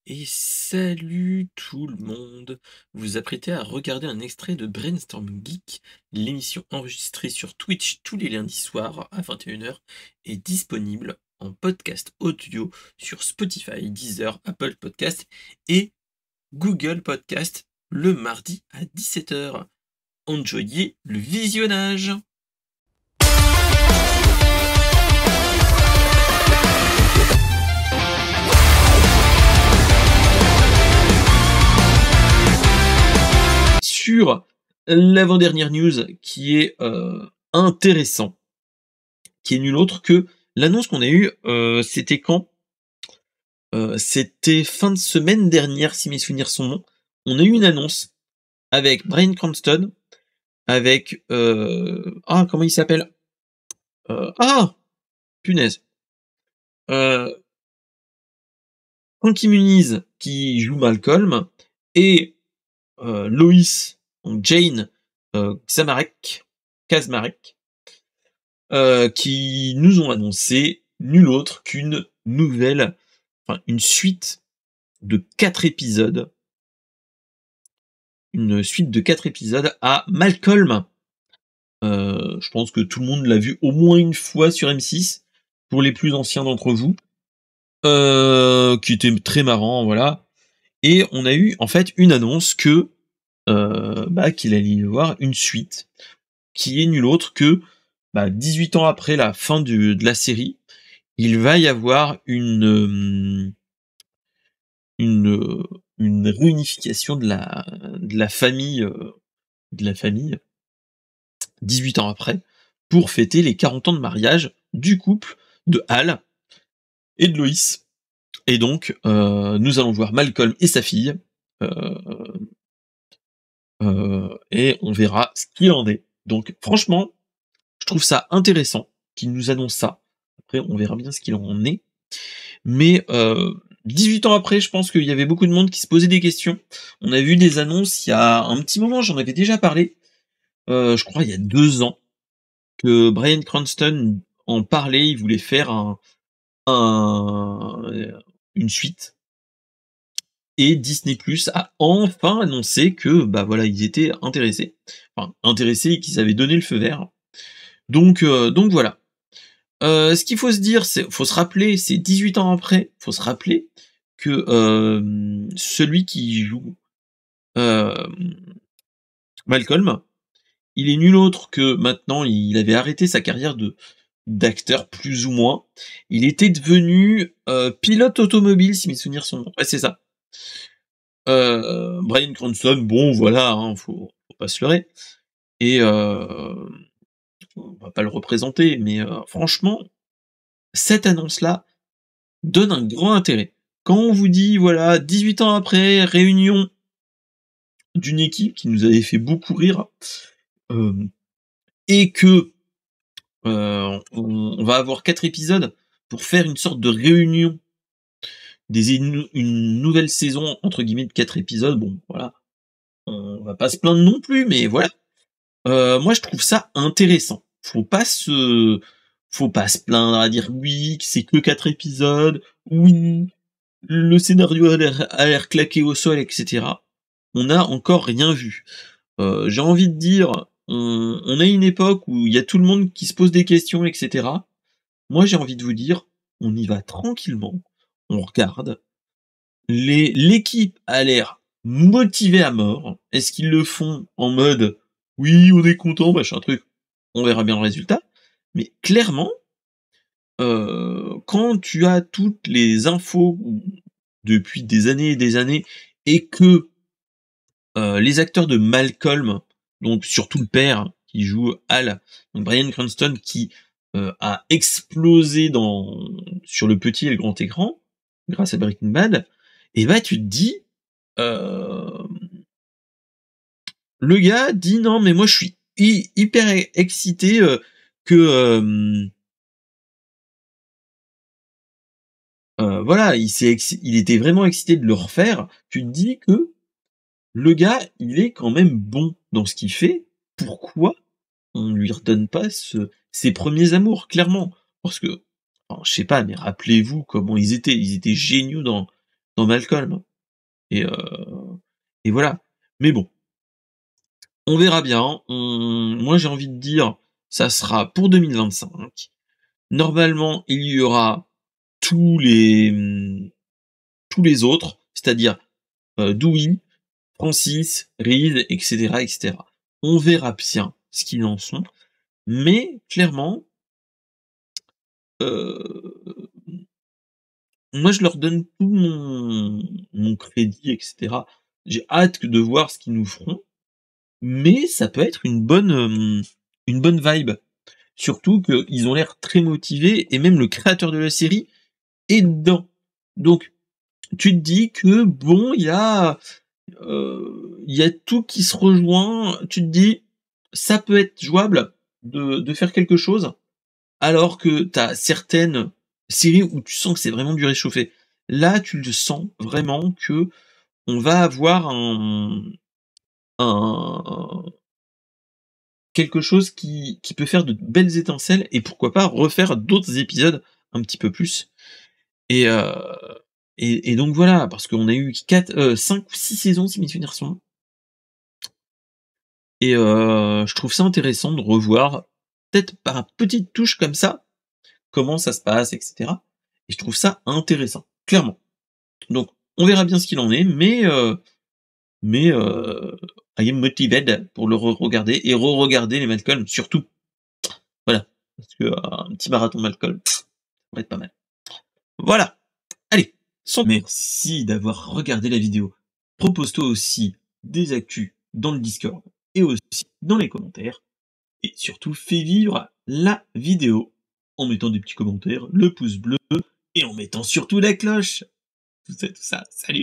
Et salut tout le monde! Vous vous apprêtez à regarder un extrait de Brainstorm Geek, l'émission enregistrée sur Twitch tous les lundis soirs à 21h est disponible en podcast audio sur Spotify, Deezer, Apple Podcast et Google Podcast le mardi à 17h. Enjoyez le visionnage! Sur l'avant-dernière news qui est intéressant, qui est nul autre que l'annonce qu'on a eue, c'était quand? C'était fin de semaine dernière, si mes souvenirs sont bons. On a eu une annonce avec Bryan Cranston, avec comment il s'appelle? Punaise! Frankie Muniz qui joue Malcolm et Lois, donc Jane Kaczmarek, qui nous ont annoncé nul autre qu'une nouvelle, une suite de 4 épisodes. Une suite de 4 épisodes à Malcolm. Je pense que tout le monde l'a vu au moins une fois sur M6, pour les plus anciens d'entre vous. Qui était très marrant, voilà. Et on a eu en fait une annonce que qu'il allait y avoir une suite, qui est nulle autre que 18 ans après la fin de la série, il va y avoir une réunification de la famille, 18 ans après, pour fêter les 40 ans de mariage du couple de Hal et de Loïs. Et donc, nous allons voir Malcolm et sa fille, et on verra ce qu'il en est. Donc, franchement, je trouve ça intéressant qu'il nous annonce ça. Après, on verra bien ce qu'il en est. Mais 18 ans après, je pense qu'il y avait beaucoup de monde qui se posait des questions. On a vu des annonces il y a un petit moment, j'en avais déjà parlé, je crois il y a 2 ans, que Bryan Cranston en parlait, il voulait faire une suite. Et Disney+ a enfin annoncé que ils étaient intéressés. Enfin, intéressés et qu'ils avaient donné le feu vert. Donc voilà. Ce qu'il faut se dire, faut se rappeler, c'est 18 ans après, faut se rappeler que celui qui joue Malcolm, il est nul autre que maintenant, il avait arrêté sa carrière d'acteur plus ou moins. Il était devenu pilote automobile, si mes souvenirs sont bons. Ouais, c'est ça. Bryan Cranston, bon voilà, hein, faut pas se leurrer. Et on va pas le représenter, mais franchement, cette annonce-là donne un grand intérêt. Quand on vous dit, voilà, 18 ans après, réunion d'une équipe qui nous avait fait beaucoup rire, et que on va avoir 4 épisodes pour faire une sorte de réunion une nouvelle saison entre guillemets de 4 épisodes, bon voilà, on va pas se plaindre non plus, mais voilà. Moi je trouve ça intéressant. Faut pas se plaindre à dire oui, que c'est que 4 épisodes, oui, le scénario a l'air claqué au sol, etc. On n'a encore rien vu. J'ai envie de dire, on a une époque où il y a tout le monde qui se pose des questions, etc. Moi j'ai envie de vous dire, on y va tranquillement, on regarde. L'équipe a l'air motivée à mort. Est-ce qu'ils le font en mode oui, on est content, machin truc, on verra bien le résultat. Mais clairement, quand tu as toutes les infos depuis des années et des années, et que les acteurs de Malcolm, donc surtout le père qui joue Hal, donc Bryan Cranston, qui a explosé sur le petit et le grand écran grâce à Breaking Bad, et tu te dis, le gars dit non mais moi je suis hyper excité que voilà, il était vraiment excité de le refaire. Tu te dis que le gars, il est quand même bon dans ce qu'il fait. Pourquoi on lui redonne pas ses premiers amours, clairement? Parce que, je sais pas, mais rappelez-vous comment ils étaient géniaux dans Malcolm. Et, et voilà. Mais bon, on verra bien. Moi, j'ai envie de dire, ça sera pour 2025. Normalement, il y aura tous les, tous les autres, c'est-à-dire Dewey, Francis, Reed, etc., etc. On verra bien ce qu'ils en sont. Mais clairement, moi, je leur donne tout mon crédit, etc. J'ai hâte de voir ce qu'ils nous feront, mais ça peut être une bonne vibe. Surtout qu'ils ont l'air très motivés, et même le créateur de la série est dedans. Donc, tu te dis que bon, il y a tout qui se rejoint. Tu te dis, ça peut être jouable de faire quelque chose, alors que t'as certaines séries où tu sens que c'est vraiment du réchauffé. Là, tu le sens vraiment que on va avoir un quelque chose qui peut faire de belles étincelles, et pourquoi pas refaire d'autres épisodes un petit peu plus. Et, et donc voilà, parce qu'on a eu 5 ou 6 saisons, si mes souvenirs sont. Et je trouve ça intéressant de revoir, peut-être par petite touche comme ça, comment ça se passe, etc. Et je trouve ça intéressant, clairement. Donc, on verra bien ce qu'il en est, mais I am motivated pour le re-regarder et re-regarder les Malcolm, surtout. Voilà, parce que un petit marathon Malcolm, ça va être pas mal. Voilà. Allez, merci d'avoir regardé la vidéo. Propose-toi aussi des actus dans le Discord et aussi dans les commentaires. Et surtout, fais vivre la vidéo en mettant des petits commentaires, le pouce bleu et en mettant surtout la cloche. Tout ça, salut!